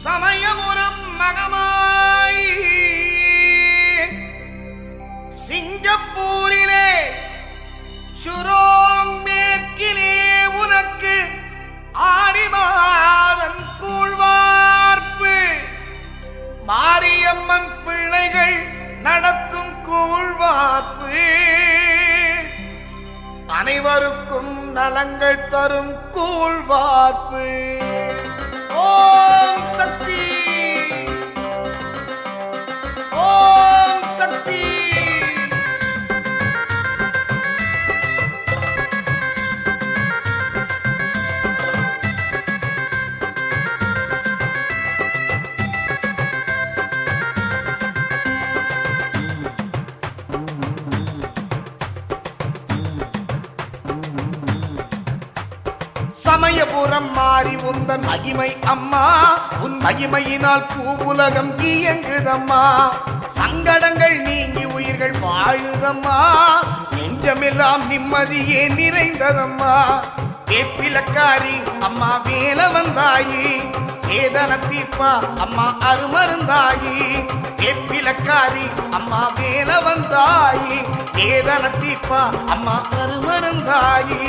சமயபுரம் மகமாய் சிங்கப்பூரிலே சுரோங் மேற்கிலே உனக்கு ஆடி மாதம் கூழ்வார்ப்பு மாரியம்மன் பிள்ளைகள் நடத்தும் கூழ்வார்ப்பு அனைவருக்கும் நலங்கள் தரும் கூழ்வார்ப்பு. ஓம் சக்தி, ஓம் சக்தி. சமயபுரம் மாறி உந்தன் மகிமை அம்மா, உன் மகிமையினால் பூவுலகம் இயங்குதம்மா. சங்கடங்கள் நீங்கி உயிர்கள் வாழுதம்மா, நெஞ்சமெல்லாம் நிம்மதியே நிறைந்ததம்மா. வேப்பிலக்காரி அம்மா வேல வந்தாயி, வேதன தீர்ப்பா அம்மா அருமருந்தாயி. வேப்பிலக்காரி அம்மா வேல வந்தாயி, வேதன தீர்ப்பா அம்மா அருமருந்தாயி.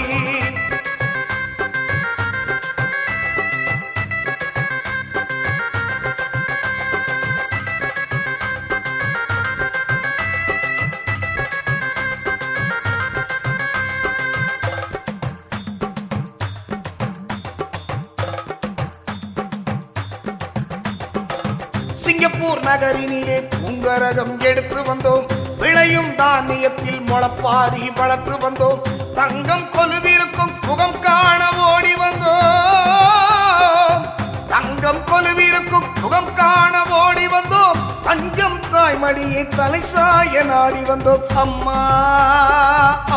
சிங்கப்பூர் நகரினிலே பூங்கரகம் எடுத்து வந்தோம், விளையும் தானியத்தில் முளப்பாரி வளர்த்து வந்தோம். தங்கம் கொலுவிருக்கும் முகம் காண ஓடி வந்தோம், தங்கம் கொலுவிருக்கும் முகம் காண ஓடி வந்தோம். தஞ்சம் தாய்மடியை தலை சாய நாடி வந்தோம். அம்மா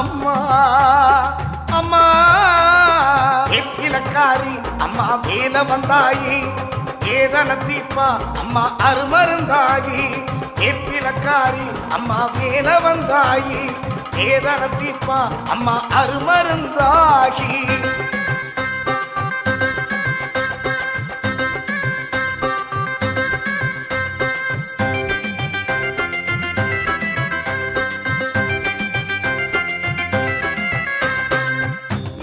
அம்மா அம்மா வேப்பிலக்காரி அம்மா வேல வந்தாயி, வேதன தீர்ப்பா அம்மா அருமருந்தாயி. வேப்பிலக்காரி அம்மா வேல வந்தாயி, வேதன தீர்ப்பா அம்மா அருமருந்தாயி.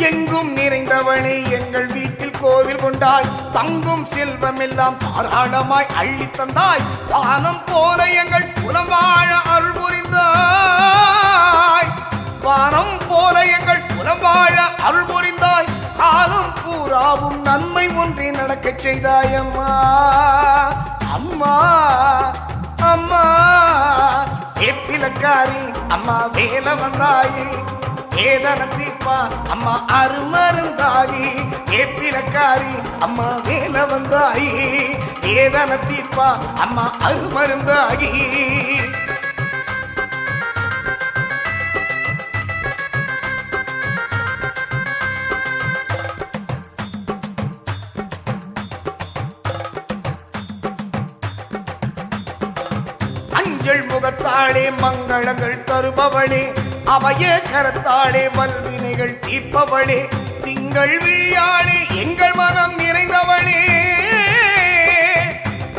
எங்கும் நிறைந்தவனே எங்கள் வீட்டில் கோவில் கொண்டாய், தங்கும் செல்வம் எல்லாம் தாராளமாய் அள்ளி தந்தாய். வானம் போல எங்கள் குலம் வாழ அருள் புரிந்தாய், வானம் போல எங்கள் குலம் வாழ அருள் புரிந்தாய். காலம் பூராவும் நன்மை ஒன்றே நடக்க செய்தாய் அம்மா அம்மா அம்மா. வேப்பிலக்காரி அம்மா வேல வந்தாயி, வேதன தீர்ப்பா அம்மா அருமருந்தாயி. வேப்பிலக்காரி அம்மா வேல வந்தாயி, வேதன தீர்ப்பா அம்மா அருமருந்தாயி. அஞ்சல் முகத்தாளே மங்களங்கள் தருபவளே, அவைய கரத்தாளே வல்வினைகள் தீர்ப்பவளே. திங்கள் விழியாளே எங்கள் மனம் நிறைந்தவளே,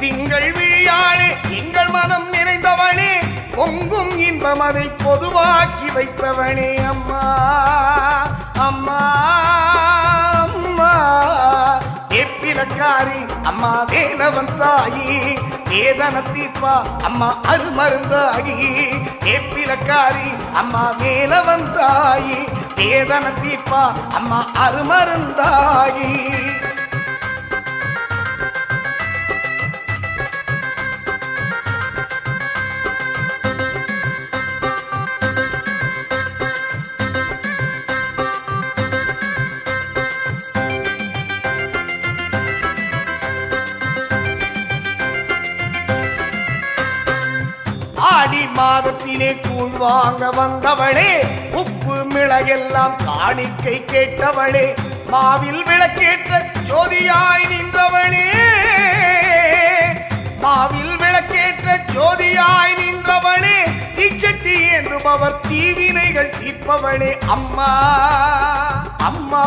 திங்கள் விழியாளே எங்கள் மனம் நிறைந்தவளே. பொங்கும் இன்பம் அதை பொதுவாக்கி வைத்தவனே அம்மா அம்மா அம்மா. வேப்பிலக்காரி அம்மா வேல வந்தாயி, வேதன தீர்ப்பா அம்மா அருமருந்தாயி. வேப்பிலக்காரி அம்மா வேல வந்தாயி, வேதன தீர்ப்பா அம்மா அருமருந்தாயி. ஆடி மாதத்திலே கூழ் வாங்க வந்தவளே, உப்பு மிளகெல்லாம் காணிக்கை கேட்டவளே. மாவில் விளக்கேற்ற ஜோதியாய் நின்றவளே, மாவில் விளக்கேற்ற ஜோதியாய் நின்றவளே. தீச்சட்டி ஏந்துபவர் தீவினைகள் தீர்ப்பவளே அம்மா அம்மா